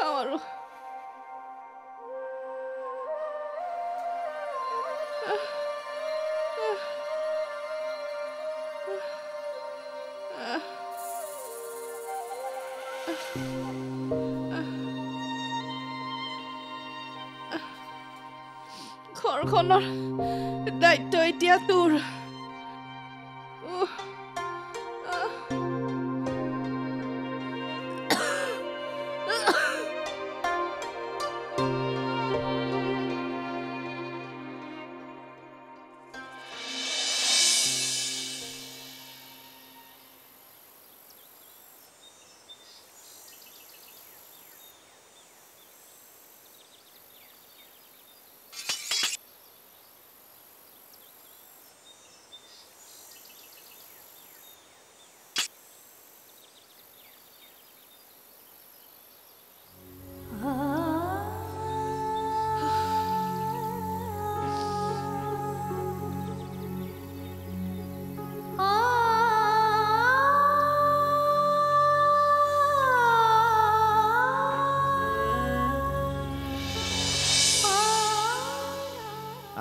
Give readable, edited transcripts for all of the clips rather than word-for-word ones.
খাওঁ আৰু ঘৰখনৰ দায়িত্ব এতিয়া তোৰ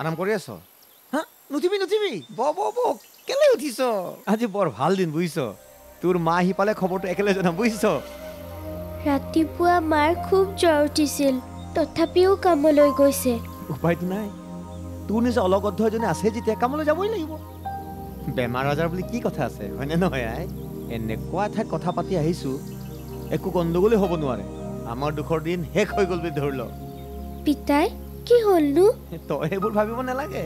আৰাম কৰি আছ হা নুঠিবি কেলে উঠিছ আজি বৰ ভাল দিন বুজিছ তোৰ মা আহি পালে খবৰটো একেলগে জনাম বুজিছ ৰাতিপুৱা মাৰ খুব জ্বৰ উঠিছিল তথাপিও কামলৈ গৈছে উপায়তো নাই তোৰ নিজৰ অলগদ্ধ এজনী আছে যেতিয়া কামলৈ যাবই লাগিব বেমাৰ আজাৰ বুলি কি কথা আছে হয়নে নহয় আই এনেকুৱা ঠাইত কথা পাতি আহিছো একো গণ্ডগোলেই হ'ব নোৱাৰে আমাৰ দুখৰ দিন শেষ হৈ গ'ল বুলি ধৰি ল পিতাই কি হ'লনো তই সেইবোৰ ভাবিব নালাগে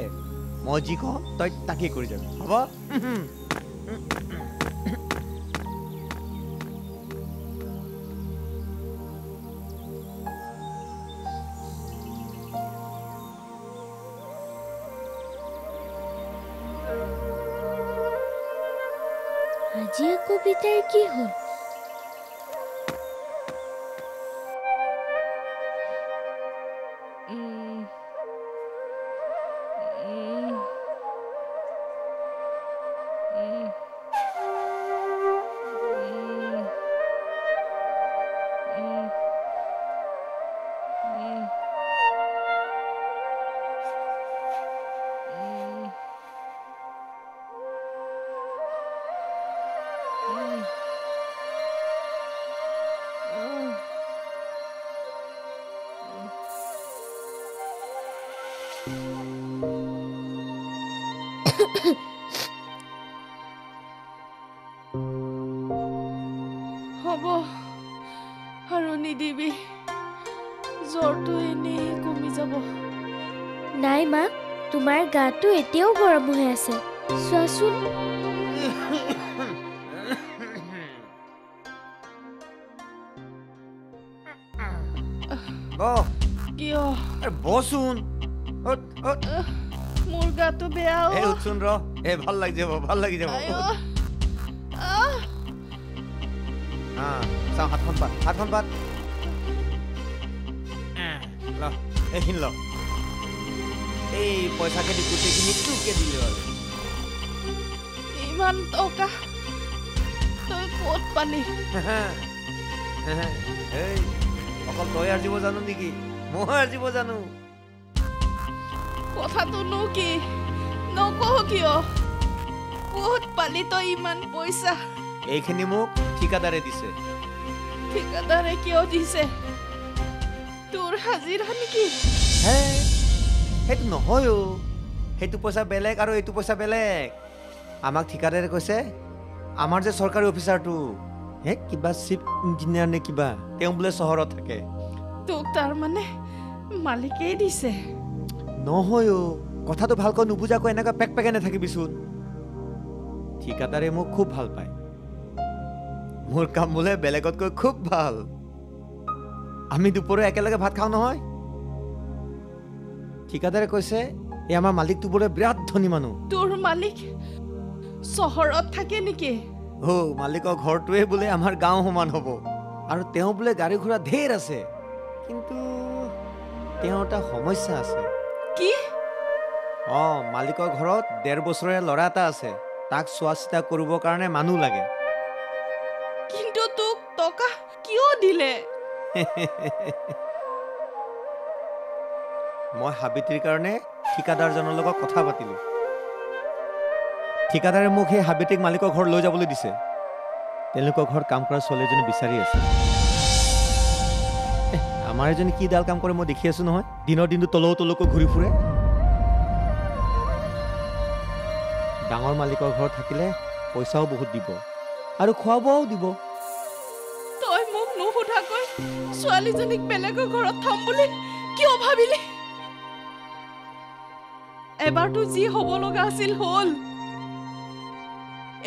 মই যি কওঁ তই তাকেই কৰি যাবি হ'ব আজি আকৌ পিতাইৰ কি হ'ল হ'ব আৰু নিদিবি জ্বৰটো এনেই কমি যাব নাই মা তোমাৰ গাটো এতিয়াও গৰম হৈ আছে চোৱাচোন কিয় বচোন মোৰ গাটো বেয়া উঠচোন ৰ ভাল লাগি যাব চাওঁ হাতখন পাত এইখিনি ল এই পইচাকে দি গোটেইখিনি তোকে দিলো আৰু ইমান টকা তই ক'ত পালি অকল তই আৰ্জিব জানো নেকি মই আৰ্জিব জানো কথাটোনো কি নকওঁ কিয় ক'ত পালি তই ইমান পইচা এইখিনি মোক ঠিকাদাৰে দিছে ঠিকাদাৰে কিয় দিছে তোৰ হাজিৰা নেকি সেইটো নহয় সেইটো পইচা বেলেগ আৰু এইটো পইচা বেলেগ আমাক ঠিকাদাৰে কৈছে আমাৰ যে চৰকাৰী অফিচাৰটো কিবা চিফ ইঞ্জিনিয়াৰ নে কিবা তেওঁ বোলে চহৰত থাকে তোক তাৰ মানে মালিকেই দিছে নহয় কথাটো ভালকৈ নুবুজাকৈ এনেকুৱা পেক নাথাকিবিচোন ঠিকাদাৰে মোক খুব ভাল পায় মোৰ কাম বোলে বেলেগতকৈ খুব ভাল আমি দুপৰীয়া একেলগে ভাত খাওঁ নহয় ঠিকাদাৰে কৈছে এই আমাৰ মালিকটো বোলে বিৰাট ধনী মানুহ তোৰ মালিক চহৰত থাকে নেকি মালিকৰ ঘৰটোৱে বোলে আমাৰ গাঁও সমান হ'ব আৰু তেওঁ বোলে গাড়ী ঘোঁৰা ঢেৰ আছে কিন্তু তেওঁৰ এটা সমস্যা আছে কি মালিকৰ ঘৰত 1.5 বছৰীয়া ল'ৰা এটা আছে তাক চোৱা চিতা কৰিবৰ কাৰণে মানুহ লাগে কিন্তু তোক টকা কিয় দিলে মই হাবিটিৰ কাৰণে ঠিকাদাৰজনৰ লগত কথা পাতিলোঁ। ঠিকাদাৰে মোক সেই হাবিটিক মালিকৰ ঘৰত লৈ যাবলৈ দিছে। তেওঁলোকৰ ঘৰত কাম কৰা ছোৱালী এজনী বিচাৰি আছে। আমাৰ এজনী কি ডাল কাম কৰে মই দেখি আছো নহয়। দিনৰ দিনটো তলকৈ ঘূৰি ফুৰে। ডাঙৰ মালিকৰ ঘৰত থাকিলে পইচাও বহুত দিব আৰু খোৱা বোৱাও দিব। তই মোক নুসুধাকৈ ছোৱালীজনীক বেলেগৰ ঘৰত থম বুলি কিয় ভাবিলি? এবাৰতো যি হ'ব লগা আছিল হ'ল।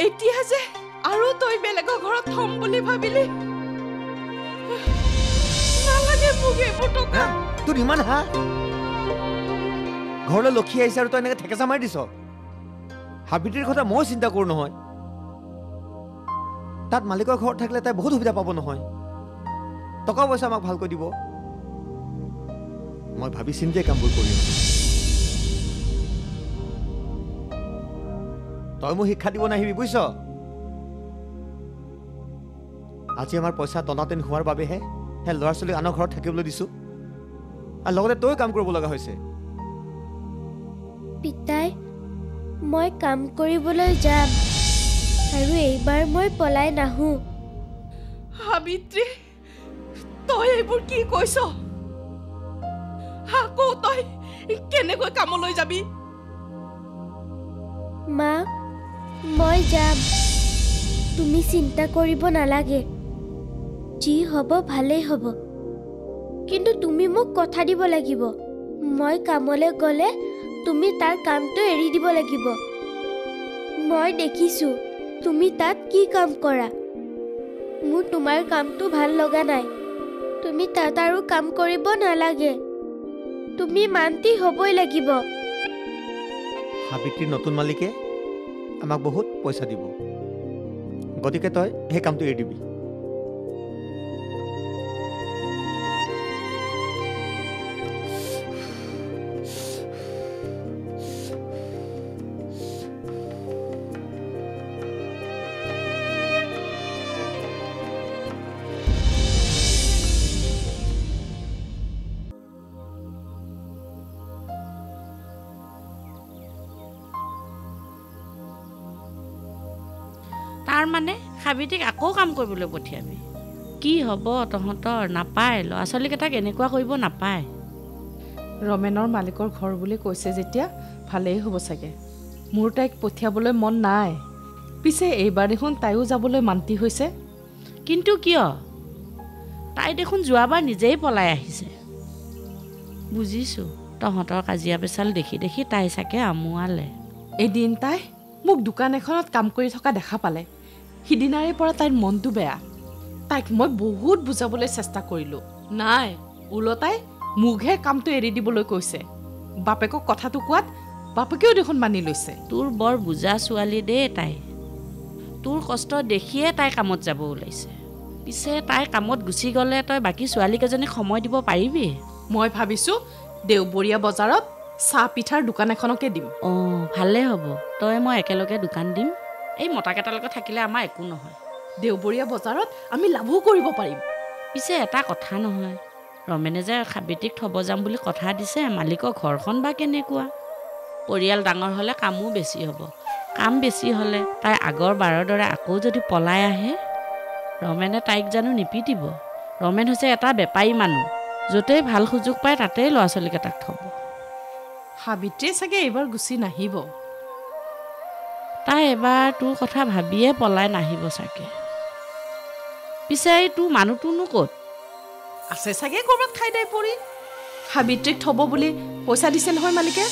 এতিয়া যে আৰু তই বেলেগৰ ঘৰত থম বুলি ভাবিলি? নালাগে মোক এইবোৰ টকা। তোৰ ইমান হা ঘৰলৈ লক্ষী আহিছে আৰু তই এনেকৈ ঠেকেচা মাৰি দিছ। হাবিটিৰ কথা মই চিন্তা কৰোঁ নহয়। তাত মালিকৰ ঘৰত থাকিলে তাই বহুত সুবিধা পাব নহয়। টকা পইচা আমাক ভালকৈ দিব। মই ভাবি চিন্তিয়ে কামবোৰ কৰি আছো। তই মোক শিক্ষা দিব নাহিবি বুজিছ। আজি আমাৰ পইচা টনাটেন হোৱাৰ বাবেহে সেই ল'ৰা ছোৱালীক আনৰ ঘৰত থাকিবলৈ দিছো আৰু লগতে তই কাম কৰিব লগা হৈছে। পিতাই, মই কাম কৰিবলৈ যাম আৰু এইবাৰ মই পলাই নাহোঁ। সাবিত্ৰী, তই এইবোৰ কি কৈছ? আকৌ তই কেনেকৈ কামলৈ যাবি? মা, মই যাম। তুমি চিন্তা কৰিব নালাগে। যি হ'ব ভালেই হ'ব। কিন্তু তুমি মোক কথা দিব লাগিব। মই কামলৈ গ'লে তুমি তাৰ কামটো এৰি দিব লাগিব। মই দেখিছোঁ তুমি তাত কি কাম কৰা। মোৰ তোমাৰ কামটো ভাল লগা নাই। তুমি তাত আৰু কাম কৰিব নালাগে। তুমি মান্তি হ'বই লাগিব। হাবিটিৰ নতুন মালিকে আমাক বহুত পইচা দিব। গতিকে তই সেই কামটো এৰি দিবি। তাৰ মানে সাবিটিক আকৌ কাম কৰিবলৈ পঠিয়াবি? কি হ'ব তহঁতৰ? নাপায়, ল'ৰা ছোৱালীকেইটাক এনেকুৱা কৰিব নাপায়। ৰমেনৰ মালিকৰ ঘৰ বুলি কৈছে যেতিয়া ভালেই হ'ব চাগে। মোৰ তাইক পঠিয়াবলৈ মন নাই। পিছে এইবাৰ দেখোন তাইও যাবলৈ মান্তি হৈছে। কিন্তু কিয়? তাই দেখোন যোৱাবাৰ নিজেই পলাই আহিছে। বুজিছোঁ, তহঁতৰ কাজিয়া পেচাল দেখি দেখি তাই চাগে আমোৱালে। এদিন তাই মোক দোকান এখনত কাম কৰি থকা দেখা পালে। সিদিনাৰে পৰা তাইৰ মনটো বেয়া। তাইক মই বহুত বুজাবলৈ চেষ্টা কৰিলোঁ। নাই, ওলটাই মোকহে কামটো এৰি দিবলৈ কৈছে। বাপেকক কথাটো কোৱাত বাপেকেও দেখোন মানি লৈছে। তোৰ বৰ বুজা ছোৱালী দেই তাই। তোৰ কষ্ট দেখিয়ে তাই কামত যাব ওলাইছে। পিছে তাই কামত গুচি গ'লে তই বাকী ছোৱালীকেইজনীক সময় দিব পাৰিবি? মই ভাবিছোঁ দেওবৰীয়া বজাৰত চাহ পিঠাৰ দোকান এখনকে দিম। অঁ, ভালেই হ'ব। তই মই একেলগে দোকান দিম। এই মতাকেইটাৰ লগত থাকিলে আমাৰ একো নহয়। দেওবৰীয়া বজাৰত আমি লাভো কৰিব পাৰিম। পিছে এটা কথা নহয়, ৰমেনে যে সাবিত্ৰীক থ'ব যাম বুলি কথা দিছে, মালিকৰ ঘৰখন বা কেনেকুৱা? পৰিয়াল ডাঙৰ হ'লে কামো বেছি হ'ব। কাম বেছি হ'লে তাই আগৰ বাৰৰ দৰে আকৌ যদি পলাই আহে, ৰমেনে তাইক জানো নিপিটিব? ৰমেন হৈছে এটা বেপাৰী মানুহ। য'তেই ভাল সুযোগ পায় তাতেই ল'ৰা ছোৱালীকেইটাক থ'ব। সাবিত্ৰীয়ে চাগে এইবাৰ গুচি নাহিব। তাই এবাৰ তোৰ কথা ভাবিয়ে পলাই নাহিব চাগে। পিছে তোৰ মানুহটোনো ক'ত? আছে চাগে ক'ৰবাত খাই দাই পৰি। সাবিত্ৰীক থ'ব বুলি পইচা দিছে নহয় মালিকে।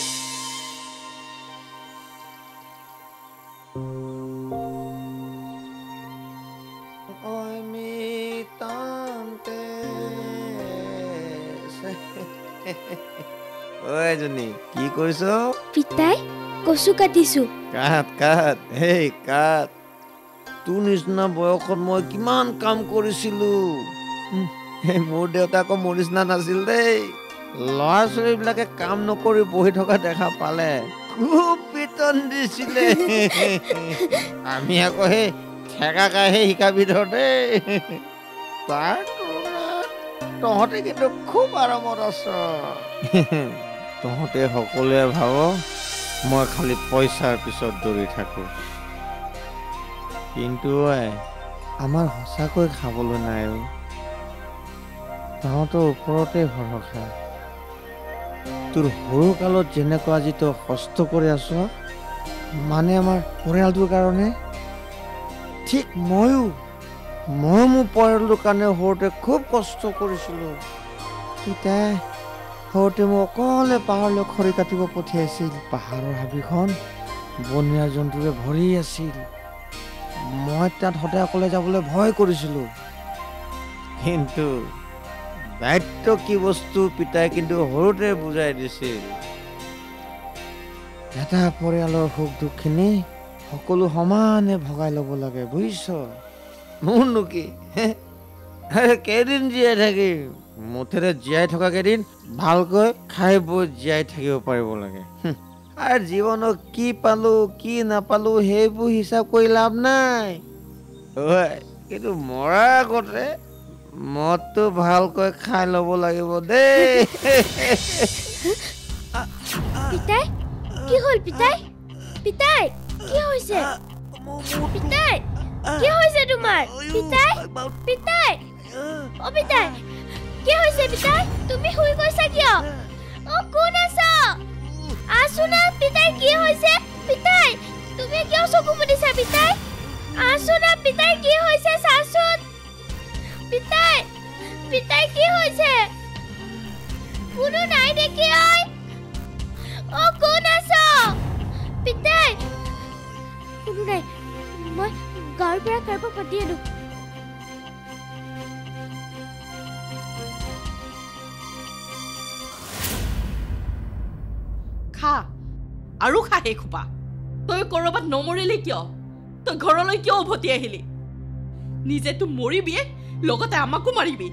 ঐ জনী, কি কৰিছ? পিতাই, কচু কাটিছোঁ। কাট কাট, হেই কাট। তোৰ নিচিনা বয়সত মই কিমান কাম কৰিছিলোঁ। মোৰ দেউতা আকৌ মোৰ নিচিনা নাছিল দেই। ল'ৰা ছোৱালীবিলাকে কাম নকৰি বহি থকা দেখা পালে খুব পিটন দিছিলে। আমি আকৌ সেই ঠেকা খাইহে শিকাবি ধৰ দেই। তাৰ তুলনাত তহঁতে কিন্তু খুব আৰামত আছ তহঁতে সকলোৱে ভাব মই খালি পইচাৰ পিছত দৌৰি থাকো কিন্তু আমাৰ সঁচাকৈ খাবলৈ নাই তহঁতৰ ওপৰতে ভৰসা তোৰ সৰু কালত যেনেকুৱা আজি তই কষ্ট কৰি আছ মানে আমাৰ পৰিয়ালটোৰ কাৰণে ঠিক ময়ো মোৰ পৰিয়ালটোৰ কাৰণে সৰুতে খুব কষ্ট কৰিছিলোঁ পিতাই সৰুতে মোক অকলে পাহাৰলৈ খৰি কাটিব পঠিয়াইছিল পাহাৰৰ হাবিখন বনৰীয়া জন্তুৰে ভৰি আছিল মই তাত সদায় অকলে যাবলৈ ভয় কৰিছিলোঁ কিন্তু দায়িত্ব কি বস্তু পিতাই কিন্তু সৰুতে বুজাই দিছিল এটা পৰিয়ালৰ সুখ দুখখিনি সকলো সমানে ভগাই ল'ব লাগে বুজিছ মোৰনো কি কেইদিন জীয়াই থাকিম মুঠেৰে জীয়াই থকা কেইদিন ভালকৈ খাই বৈ জীয়াই থাকিব পাৰিব লাগে আৰু জীৱনত কি পালো কি নাপালো সেইবোৰ হিচাপ কৰি লাভ নাই কিন্তু মৰাৰ আগতে মদটো ভালকৈ খাই ল'ব লাগিব দেই পিতাই কি হ'ল পিতাই পিতাই কি হৈছে পিতাই কি হৈছে তোমাৰ পিতাই পিতাই অ পিতাই কি হৈছে পিতাই তুমি শুই গৈছা কিয় অ কোন আছা আছো না পিতাই কি হৈছে পিতাই তুমি কিয় চকু মুদিছা পিতাই আছো না পিতাই কি হৈছে চাচোন পিতাই পিতাই কি হৈছে কোনো নাই নেকি অ কোন আছা পিতাই কোনো নাই মই গাঁৱৰ পৰা কাৰোবাক মাতি আনো খা আৰু খা সেই খোপা তই ক'ৰবাত নমৰিলি কিয় তই ঘৰলৈ কিয় উভতি আহিলি নিজেতো মৰিবিয়ে লগতে আমাকো মাৰিবি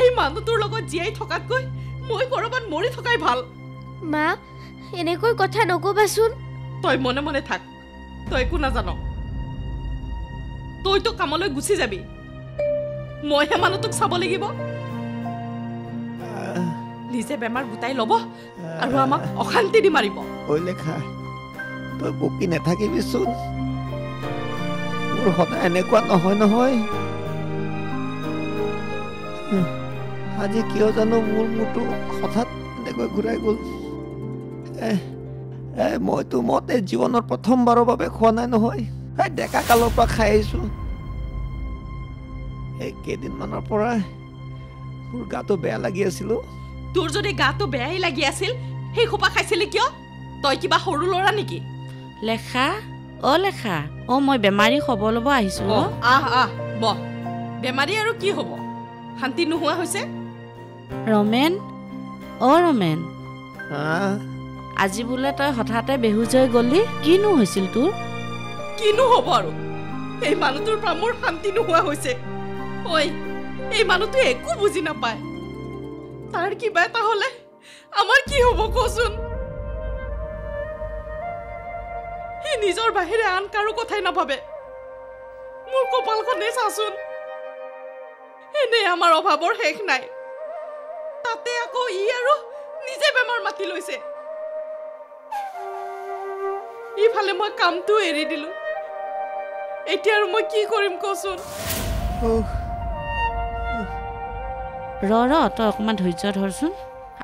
এই মানুহটোৰ লগত জীয়াই থকাতকৈ মই ক'ৰবাত মৰি থকাই ভাল মা এনেকৈ কথা নকবাচোন তই মনে মনে থাক তই একো নাজান তইতো কামলৈ গুচি যাবি মইহে মানুহটোক চাব লাগিব নিজে বেমাৰ গোটাই ল'ব আৰু আমাক অশান্তি দি মাৰিব ঐ লেখা তই বকি নাথাকিবিচোন মোৰ সদায় এনেকুৱা নহয় আজি কিয় জানো মোৰ মূৰটো হঠাৎ এনেকৈ ঘূৰাই গ'ল মইতো মতে জীৱনৰ প্ৰথমবাৰৰ বাবে খোৱা নাই নহয় ডেকা কালৰ পৰা খাই আহিছো এই কেইদিনমানৰ পৰা মোৰ গাটো বেয়া লাগি আছিল তোৰ যদি গাটো বেয়াই লাগি আছিল সেই খোপা খাইছিলি কিয় তই কিবা সৰু ল'ৰা নেকি লেখা লেখা মই বেমাৰী খবৰ ল'ব আহিছো আহ বেমাৰী আৰু কি হ'ব শান্তি নোহোৱা হৈছে ৰমেন ৰমেন আজি বোলে তই হঠাতে বেহুজ হৈ গলি কিনো হৈছিল তোৰ কিনো হ'ব আৰু এই মানুহটোৰ পৰা মোৰ শান্তি নোহোৱা হৈছে ঐ এই মানুহটো একো বুজি নাপায় তাৰ কিবা এটা হ'লে আমাৰ কি হ'ব কচোন সি নিজৰ বাহিৰে আন কাৰো কথাই নাভাবে মোৰ কপালখনে চাচোন এনে আমাৰ অভাৱৰ শেষ নাই তাতে আকৌ ই আৰু নিজে বেমাৰ মাতি লৈছে ইফালে মই কামটো এৰি দিলো এতিয়া আৰু মই কি কৰিম কচোন তই অকণমান ধৈৰ্য ধৰচোন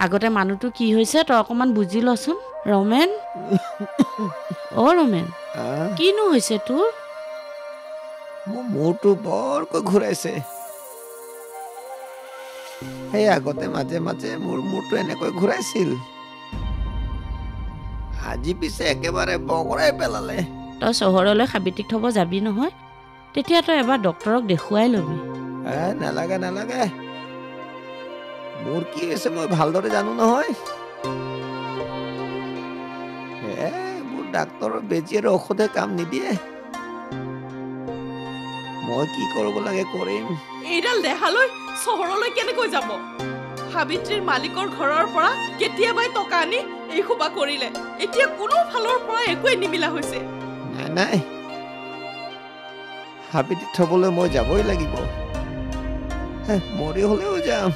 আগতে মানুহটো কি হৈছে তই অকণমান বুজি লচোন ৰমেন ৰমেন কিনো হৈছে তোৰ মোৰ মূৰটো বৰকৈ ঘূৰাইছে সেই আগতে মাজে মাজে মোৰ মূৰটো এনেকৈ ঘূৰাইছিল আজি পিছে একেবাৰে বগৰাই পেলালে তই চহৰলৈ সাবিত্ৰীক থ'ব যাবি নহয় তেতিয়া তই এবাৰ ডক্তৰক দেখুৱাই ল'বি নালাগে মোৰ কি হৈছে মই ভালদৰে জানো নহয় মোৰ ডাক্তৰৰ বেজী আৰু ঔষধে কাম নিদিয়ে মই কি কৰিব লাগে কৰিম এইডাল দেহালৈ চহৰলৈ কেনেকৈ যাব সাবিত্ৰীৰ মালিকৰ ঘৰৰ পৰা কেতিয়াবাই টকা আনি এই খোপা কৰিলে এতিয়া কোনো ফালৰ পৰা একোৱে নিমিলা হৈছে নাই সাবিত্ৰীক থবলৈ মই যাবই লাগিব মৰি হলেও যাম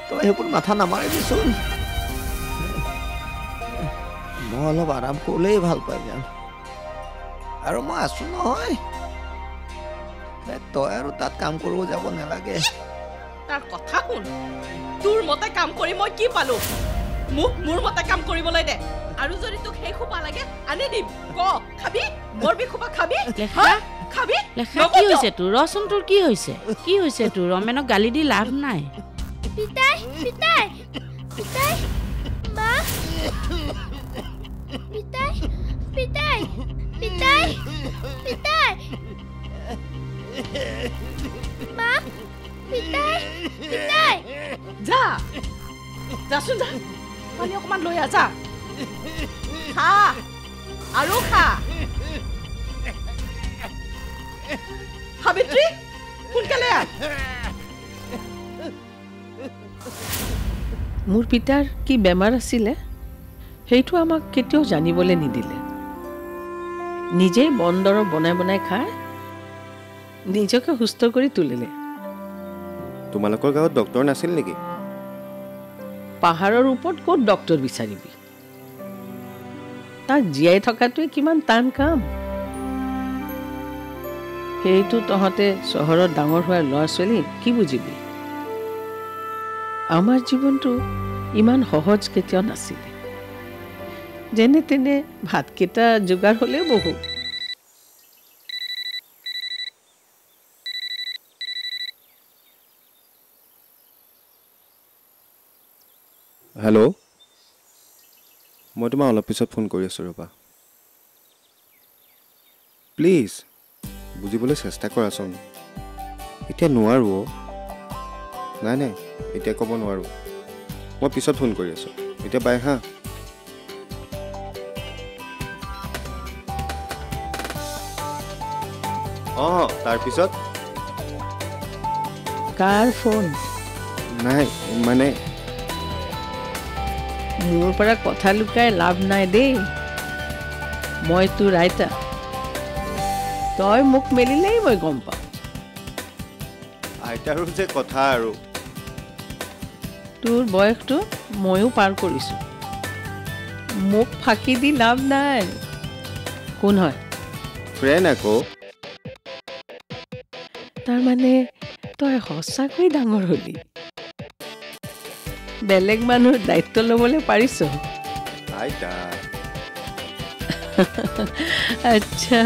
তই সেইবোৰ মাথা নামাৰিবিচোন মই অলপ আৰাম কৰিলেই ভাল পাই যাম আৰু মই আছো নহয় তই আৰু তাত কাম কৰিব যাব নালাগে তাৰ কথা শুন তোৰ মতে কাম কৰি মই কি পালো মোক মোৰ মতে কাম কৰিবলৈ দে আৰু যদি তোক সেই খোপা লাগে আনি দিম ক খাবি মৰবি খোপা খাবি লেখা খাবি লেখা কি হৈছে তোৰ ৰচোন তোৰ কি হৈছে তোৰ ৰমেনক গালি দি লাভ নাই পিতাই পিতাই পিতাই মা পিতাই পিতাই পিতাই পিতাই মা পিতাই পিতাই যা যাচোন যা পানী অকমান লৈ আহ যা খা আৰু খা সাবিত্ৰী সোনকালে আহ মোৰ পিতাৰ কি বেমাৰ আছিলে সেইটো আমাক কেতিয়াও জানিবলৈ নিদিলে নিজেই বন দৰৱ বনাই বনাই খাই নিজকে সুস্থ কৰি তুলিলে তোমালোকৰ গাঁৱত ডক্তৰ নাছিল নেকি পাহাৰৰ ওপৰত ক'ত ডক্তৰ বিচাৰিবি তাক জীয়াই থকাটোৱে কিমান টান কাম সেইটো তহঁতে চহৰত ডাঙৰ হোৱাৰ ল'ৰা ছোৱালী কি বুজিবি আমাৰ জীৱনটো ইমান সহজ কেতিয়াও নাছিলে যেনে তেনে ভাতকেইটা যোগাৰ হ'লেও বহুত হেল্ল' মই তোমাক অলপ পিছত ফোন কৰি আছোঁ ৰ'বা প্লিজ বুজিবলৈ চেষ্টা কৰাচোন এতিয়া নোৱাৰোঁ নাই নাই এতিয়া ক'ব নোৱাৰোঁ মই পিছত ফোন কৰি আছোঁ এতিয়া বাই হা অঁ তাৰপিছত কাৰ ফোন নাই মানে মোৰ পৰা কথা লুকাই লাভ নাই দেই মই তোৰ আইতা তই মোক মেলিলেই মই গম পাওঁ আইতাৰো যে কথা আৰু তোৰ বয়সটো ময়ো পাৰ কৰিছোঁ মোক ফাঁকি দি লাভ নাই কোন হয় ফ্ৰেণ্ড আকৌ তাৰমানে তই সঁচাকৈ ডাঙৰ হলি বেলেগ মানুহৰ দায়িত্ব ল'বলৈ পাৰিছ আইতা আচ্ছা